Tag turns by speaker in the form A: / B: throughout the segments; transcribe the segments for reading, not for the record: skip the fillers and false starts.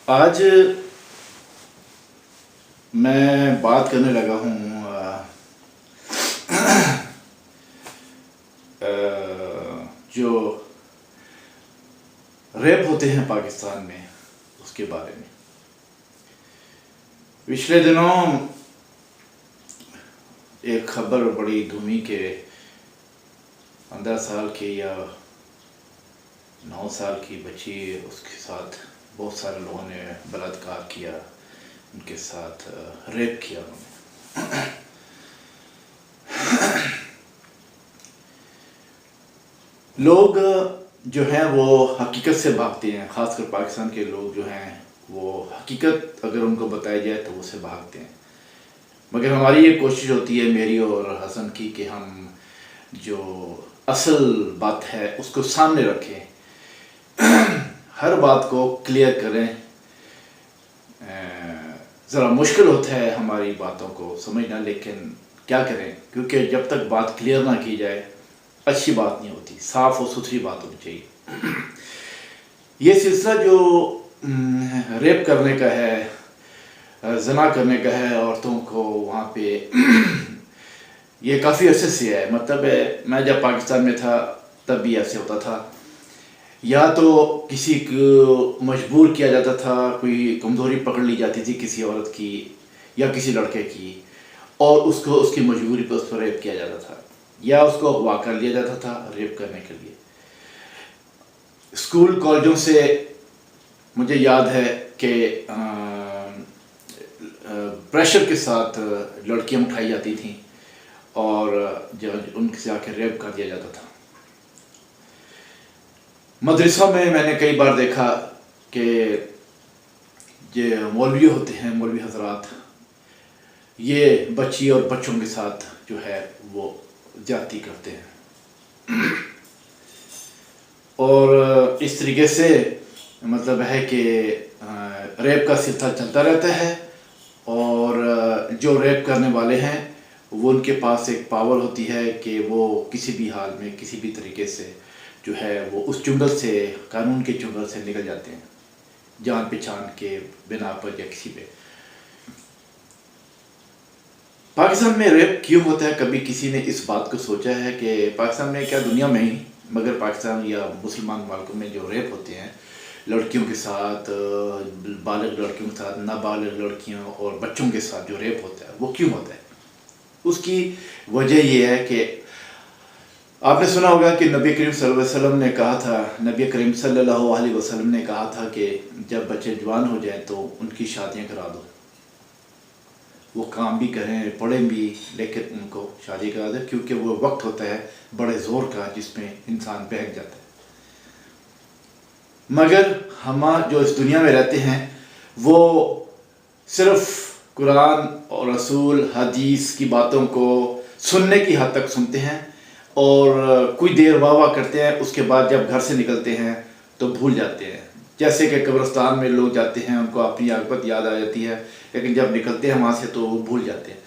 A: آج میں بات کرنے لگا ہوں جو ریپ ہوتے ہیں پاکستان میں اس کے بارے میں. پچھلے دنوں ایک خبر بڑی دھومی کہ 15 سال کی یا 9 سال کی بچی، اس کے ساتھ بہت سارے لوگوں نے بلاತ್ಕಾರ کیا، ان کے ساتھ ریپ کیا انہوں نے. لوگ جو ہیں وہ حقیقت سے بھاگتے ہیں، خاص کر پاکستان کے لوگ جو ہیں وہ حقیقت اگر ان کو بتائی جائے تو وہ سے بھاگتے ہیں. مگر ہماری یہ کوشش ہوتی ہے، میری اور حسن کی، کہ ہم جو اصل بات ہے اس کو سامنے رکھیں، ہر بات کو کلیئر کریں. ذرا مشکل ہوتا ہے ہماری باتوں کو سمجھنا، لیکن کیا کریں، کیونکہ جب تک بات کلیئر نہ کی جائے اچھی بات نہیں ہوتی، صاف اور ستھری بات ہونی چاہیے. یہ سلسلہ جو ریپ کرنے کا ہے، زنا کرنے کا ہے عورتوں کو وہاں پہ، یہ کافی عرصے سے ہے. مطلب میں جب پاکستان میں تھا تب بھی ایسے ہوتا تھا. یا تو کسی کو مجبور کیا جاتا تھا، کوئی کمزوری پکڑ لی جاتی تھی کسی عورت کی یا کسی لڑکے کی، اور اس کو اس کی مجبوری پہ اس پر ریپ کیا جاتا تھا، یا اس کو اغوا کر لیا جاتا تھا ریپ کرنے کے لیے. اسکول کالجوں سے مجھے یاد ہے کہ پریشر کے ساتھ لڑکیاں اٹھائی جاتی تھیں اور ان سے آ کے ریپ کر دیا جاتا تھا. مدرسوں میں نے کئی بار دیکھا کہ یہ مولوی ہوتے ہیں، مولوی حضرات، یہ بچی اور بچوں کے ساتھ جو ہے وہ زیادتی کرتے ہیں. اور اس طریقے سے مطلب ہے کہ ریپ کا سلسلہ چلتا رہتا ہے، اور جو ریپ کرنے والے ہیں وہ ان کے پاس ایک پاور ہوتی ہے کہ وہ کسی بھی حال میں کسی بھی طریقے سے جو ہے وہ اس چنگل سے، قانون کے چنگل سے نکل جاتے ہیں، جان پہچان کے بنا پر یا کسی پہ. پاکستان میں ریپ کیوں ہوتا ہے؟ کبھی کسی نے اس بات کو سوچا ہے کہ پاکستان میں کیا، دنیا میں ہی، مگر پاکستان یا مسلمان ملکوں میں جو ریپ ہوتے ہیں لڑکیوں کے ساتھ، بالغ لڑکیوں کے ساتھ، نابالغ لڑکیوں اور بچوں کے ساتھ جو ریپ ہوتا ہے وہ کیوں ہوتا ہے؟ اس کی وجہ یہ ہے کہ آپ نے سنا ہوگا کہ نبی کریم صلی اللہ علیہ وسلم نے کہا تھا، نبی کریم صلی اللہ علیہ وسلم نے کہا تھا کہ جب بچے جوان ہو جائیں تو ان کی شادیاں کرا دو. وہ کام بھی کریں، پڑھیں بھی، لیکن ان کو شادی کرا دو، کیونکہ وہ وقت ہوتا ہے بڑے زور کا جس میں انسان بہک جاتا ہے. مگر ہم جو اس دنیا میں رہتے ہیں وہ صرف قرآن اور رسول حدیث کی باتوں کو سننے کی حد تک سنتے ہیں، اور کوئی دیر واہ کرتے ہیں، اس کے بعد جب گھر سے نکلتے ہیں تو بھول جاتے ہیں. جیسے کہ قبرستان میں لوگ جاتے ہیں، ان کو اپنی عاقبت یاد آ جاتی ہے، لیکن جب نکلتے ہیں وہاں سے تو وہ بھول جاتے ہیں.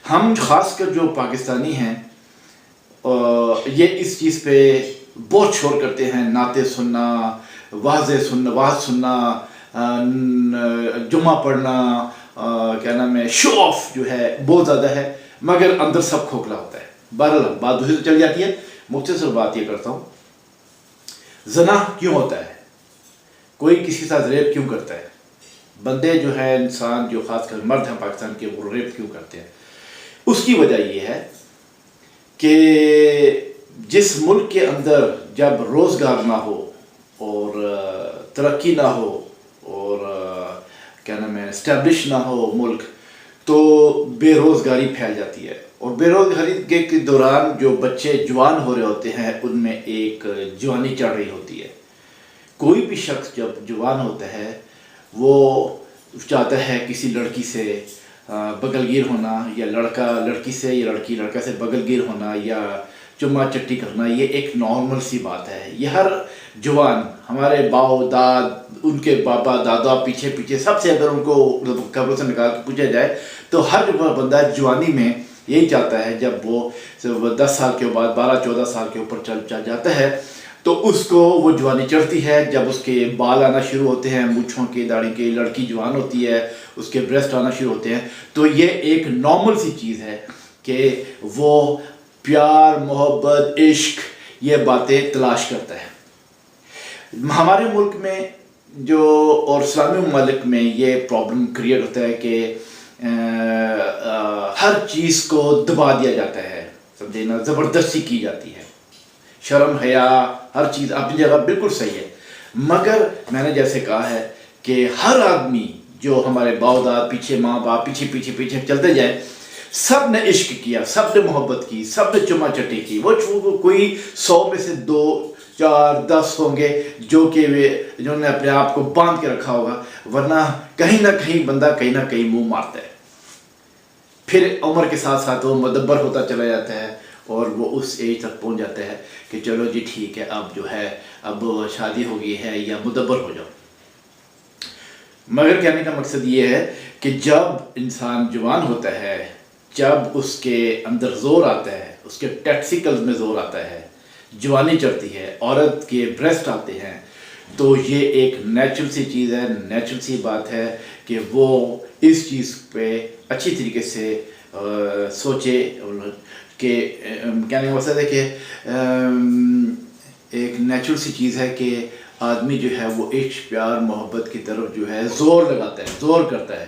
A: ہم خاص کر جو پاکستانی ہیں یہ اس چیز پہ بہت شور کرتے ہیں، نعتیں سننا، واعظ سننا، جمعہ پڑھنا، کیا نام ہے، شو آف جو ہے بہت زیادہ ہے، مگر اندر سب کھوکھلا ہوتا ہے. بہرحال بات دوسری چل جاتی ہے. مختصر بات یہ کرتا ہوں، زنا کیوں ہوتا ہے؟ کوئی کسی کے ساتھ ریپ کیوں کرتا ہے؟ بندے جو ہے، انسان جو خاص کر مرد ہیں پاکستان کے، وہ ریپ کیوں کرتے ہیں؟ اس کی وجہ یہ ہے کہ جس ملک کے اندر جب روزگار نہ ہو اور ترقی نہ ہو اور کیا نام ہے، اسٹیبلش نہ ہو ملک، تو بے روزگاری پھیل جاتی ہے. اور بے روزگاری کے دوران جو بچے جوان ہو رہے ہوتے ہیں ان میں ایک جوانی چڑھ رہی ہوتی ہے. کوئی بھی شخص جب جوان ہوتا ہے وہ چاہتا ہے کسی لڑکی سے بغل گیر ہونا، یا لڑکا لڑکی سے، یا لڑکی لڑکا سے بغل گیر ہونا، یا چما چٹی کرنا. یہ ایک نارمل سی بات ہے. یہ ہر جوان، ہمارے باؤ داد، ان کے بابا دادا، پیچھے سب سے اگر ان کو قبروں سے نکال کے پوچھا جائے تو ہر بندہ جوانی میں یہی چاہتا ہے جب وہ 10 سال کے بعد 12-14 سال کے اوپر چل جاتا ہے تو اس کو وہ جوانی چڑھتی ہے، جب اس کے بال آنا شروع ہوتے ہیں، مونچھوں کے داڑھی کے، لڑکی جوان ہوتی ہے، اس کے بریسٹ آنا شروع ہوتے ہیں، تو یہ ایک نارمل سی چیز ہے کہ وہ پیار، محبت، عشق، یہ باتیں تلاش کرتا ہے۔ ہمارے ملک میں جو اور اسلامی ممالک میں یہ پرابلم کریٹ ہوتا ہے کہ ہر چیز کو دبا دیا جاتا ہے، سمجھے نا، زبردستی کی جاتی ہے، شرم حیا ہر چیز اپنی جگہ بالکل صحیح ہے، مگر میں نے جیسے کہا ہے کہ ہر آدمی جو ہمارے باؤ داد، پیچھے ماں باپ، پیچھے چلتے جائیں، سب نے عشق کیا، سب نے محبت کی، سب نے چما چٹی کی، وہ کوئی 100 میں سے 2 4 10 ہوں گے جو کہ جنہوں نے اپنے آپ کو باندھ کے رکھا ہوگا، ورنہ کہیں نہ کہیں بندہ کہیں نہ کہیں منہ مارتا ہے، پھر عمر کے ساتھ ساتھ وہ مدبر ہوتا چلا جاتا ہے اور وہ اس ایج تک پہنچ جاتا ہے کہ چلو جی ٹھیک ہے، اب جو ہے اب شادی ہو گئی ہے یا مدبر ہو جاؤ۔ مگر کہنے کا مقصد یہ ہے کہ جب انسان جوان ہوتا ہے، جب اس کے اندر زور آتا ہے، اس کے ٹیکسیکلز میں زور آتا ہے، جوانی چڑھتی ہے، عورت کے بریسٹ آتے ہیں، تو یہ ایک نیچرل سی چیز ہے، نیچرل سی بات ہے کہ وہ اس چیز پہ اچھی طریقے سے سوچے کہ کہنے کا مقصد ہے کہ ایک نیچرل سی چیز ہے کہ آدمی جو ہے وہ عشق، پیار، محبت کی طرف جو ہے زور لگاتا ہے، زور کرتا ہے۔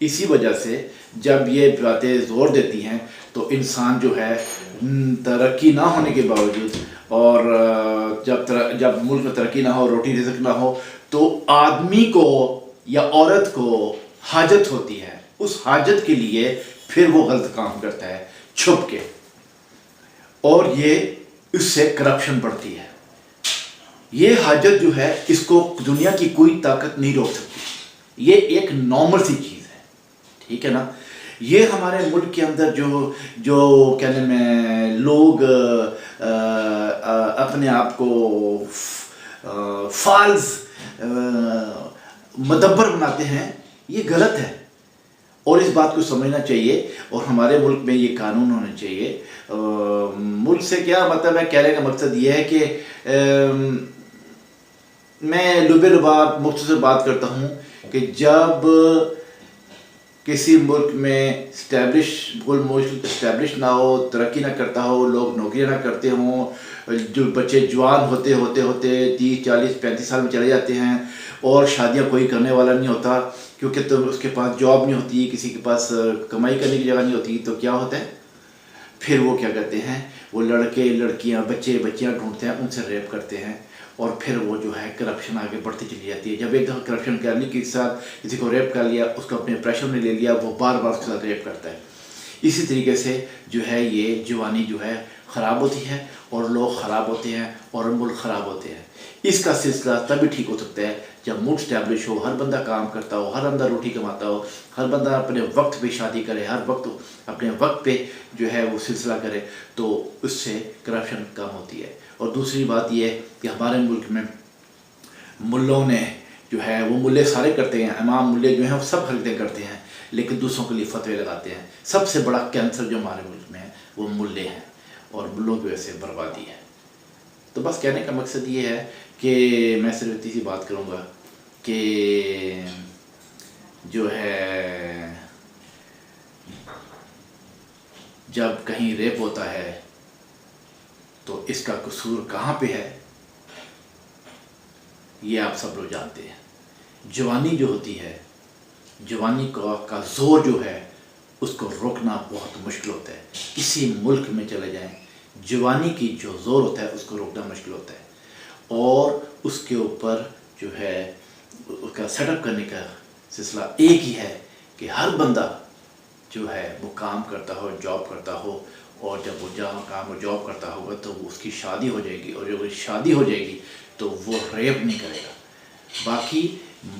A: اسی وجہ سے جب یہ باتیں زور دیتی ہیں تو انسان جو ہے ترقی نہ ہونے کے باوجود، اور جب ملک میں ترقی نہ ہو، روٹی رزق نہ ہو، تو آدمی کو یا عورت کو حاجت ہوتی ہے، اس حاجت کے لیے پھر وہ غلط کام کرتا ہے چھپ کے، اور یہ اس سے کرپشن بڑھتی ہے۔ یہ حاجت جو ہے اس کو دنیا کی کوئی طاقت نہیں روک سکتی، یہ ایک نارمل سی چیز ہے، ٹھیک ہے نا۔ یہ ہمارے ملک کے اندر جو کہنے میں لوگ اپنے آپ کو فالز مدبر بناتے ہیں، یہ غلط ہے، اور اس بات کو سمجھنا چاہیے، اور ہمارے ملک میں یہ قانون ہونا چاہیے۔ ملک سے کیا مطلب ہے، کہنے کا مقصد یہ ہے کہ میں لبے لباب مختصر بات کرتا ہوں کہ جب کسی ملک میں اسٹیبلش نہ ہو، ترقی نہ کرتا ہو، لوگ نوکریاں نہ کرتے ہوں، جو بچے جوان ہوتے 30 40 35 سال میں چلے جاتے ہیں، اور شادیاں کوئی کرنے والا نہیں ہوتا کیونکہ تو اس کے پاس جاب نہیں ہوتی، کسی کے پاس کمائی کرنے کی جگہ نہیں ہوتی، تو کیا ہوتا ہے پھر وہ کیا کرتے ہیں، وہ لڑکے لڑکیاں بچیاں ڈھونڈتے ہیں، ان سے ریپ کرتے ہیں، اور پھر وہ جو ہے کرپشن آگے بڑھتی چلی جاتی ہے۔ جب ایک دفعہ کرپشن کر لی، کسی ساتھ کسی کو ریپ کر لیا، اس کو اپنے پریشر میں لے لیا، وہ بار بار اس کے ساتھ ریپ کرتا ہے۔ اسی طریقے سے جو ہے یہ جوانی جو ہے خراب ہوتی ہے، اور لوگ خراب ہوتے ہیں، اور ملک خراب ہوتے ہیں۔ اس کا سلسلہ تبھی ٹھیک ہو سکتا ہے جب ملک اسٹیبلش ہو، ہر بندہ کام کرتا ہو، ہر بندہ روٹی کماتا ہو، ہر بندہ اپنے وقت پہ شادی کرے، ہر وقت اپنے وقت پہ جو ہے وہ سلسلہ کرے، تو اس سے کرپشن کم ہوتی ہے۔ اور دوسری بات یہ ہے کہ ہمارے ملک میں ملوں نے جو ہے وہ ملے سارے کرتے ہیں، امام ملے جو ہیں وہ سب حرکتیں کرتے ہیں، لیکن دوسروں کے لیے فتوے لگاتے ہیں۔ سب سے بڑا کینسر جو ہمارے ملک میں ہے وہ ملے ہیں، اور ملوں کی وجہ سے بربادی ہے۔ تو بس کہنے کا مقصد یہ ہے کہ میں صرف اتنی سی بات کروں گا کہ جو ہے جب کہیں ریپ ہوتا ہے تو اس کا قصور کہاں پہ ہے، یہ آپ سب لوگ جانتے ہیں۔ جوانی جو ہوتی ہے، جوانی کا زور جو ہے اس کو روکنا بہت مشکل ہوتا ہے۔ کسی ملک میں چلے جائیں، جوانی کی جو زور ہوتا ہے اس کو روکنا مشکل ہوتا ہے، اور اس کے اوپر جو ہے اس کا سیٹ اپ کرنے کا سلسلہ ایک ہی ہے کہ ہر بندہ جو ہے وہ کام کرتا ہو، جاب کرتا ہو، اور جب وہ کام اور جاب کرتا ہوگا تو اس کی شادی ہو جائے گی، اور جب اس شادی ہو جائے گی تو وہ ریپ نہیں کرے گا۔ باقی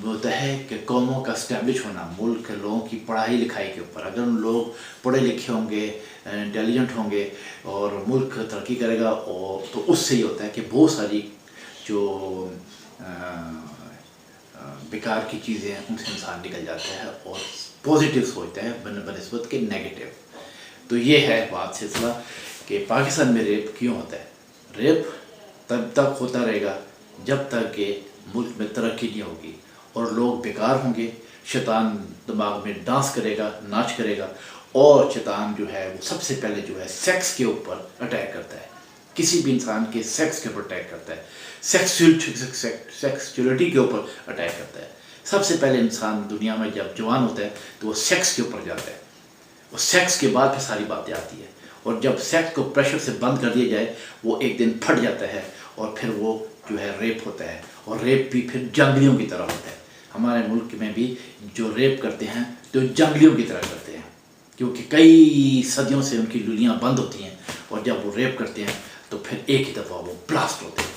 A: ہوتا ہے کہ قوموں کا اسٹیبلش ہونا ملک کے لوگوں کی پڑھائی لکھائی کے اوپر، اگر ان لوگ پڑھے لکھے ہوں گے، انٹیلیجنٹ ہوں گے، اور ملک ترقی کرے گا، اور تو اس سے یہ ہوتا ہے کہ بہت ساری جو بیکار کی چیزیں ہیں ان سے انسان نکل جاتا ہے اور پازیٹیو سوچتا ہے بنسبت کے نیگیٹو۔ تو یہ ہے بات سلسلہ کہ پاکستان میں ریپ کیوں ہوتا ہے. ریپ تب تک ہوتا رہے گا جب تک کہ ملک میں ترقی نہیں ہوگی اور لوگ بیکار ہوں گے. شیطان دماغ میں ڈانس کرے گا, ناچ کرے گا, اور شیطان جو ہے وہ سب سے پہلے جو ہے سیکس کے اوپر اٹیک کرتا ہے. کسی بھی انسان کے سیکس کے اوپر اٹیک کرتا ہے, سیکسچولیٹی کے اوپر اٹیک کرتا ہے. سب سے پہلے انسان دنیا میں جب جوان ہوتا ہے تو وہ سیکس کے اوپر جاتا ہے, اور سیکس کے بعد پھر ساری باتیں آتی ہیں. اور جب سیکس کو پریشر سے بند کر دیا جائے وہ ایک دن پھٹ جاتا ہے اور پھر وہ جو ہے ریپ ہوتا ہے. اور ریپ بھی پھر جنگلیوں کی طرح ہوتا ہے. ہمارے ملک میں بھی جو ریپ کرتے ہیں تو جنگلیوں کی طرح کرتے ہیں, کیونکہ کئی صدیوں سے ان کی لولیاں بند ہوتی ہیں, اور جب وہ ریپ کرتے ہیں تو پھر ایک ہی دفعہ وہ بلاسٹ ہوتے ہیں.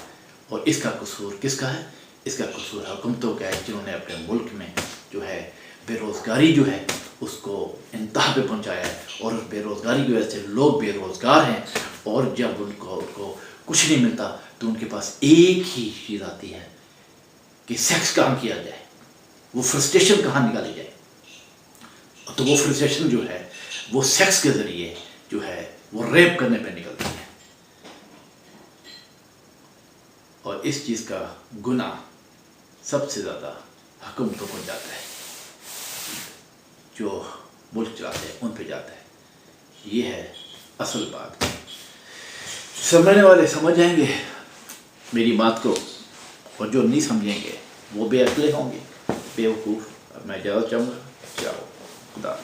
A: اور اس کا قصور کس کا ہے؟ اس کا قصور حکومتوں کا ہے, جنہوں نے اپنے ملک میں جو ہے بے روزگاری جو ہے اس کو انتہا پہ پہنچایا ہے. اور اس بے روزگاری کی وجہ سے لوگ بے روزگار ہیں, اور جب ان کو کچھ نہیں ملتا تو ان کے پاس ایک ہی چیز آتی ہے کہ سیکس کام کیا جائے, وہ فرسٹریشن کہاں نکالی جائے. تو وہ فرسٹریشن جو ہے وہ سیکس کے ذریعے جو ہے وہ ریپ کرنے پہ نکلتی ہے. اور اس چیز کا گناہ سب سے زیادہ حکومتوں کو جاتا ہے, جو ملک چلاتے ہیں ان پہ جاتا ہے. یہ ہے اصل بات. سمجھنے والے سمجھ جائیں گے میری بات کو, اور جو نہیں سمجھیں گے وہ بے عقلے ہوں گے, بے وقوف. اب میں اجازت چاہوں گا. چاہو خدا.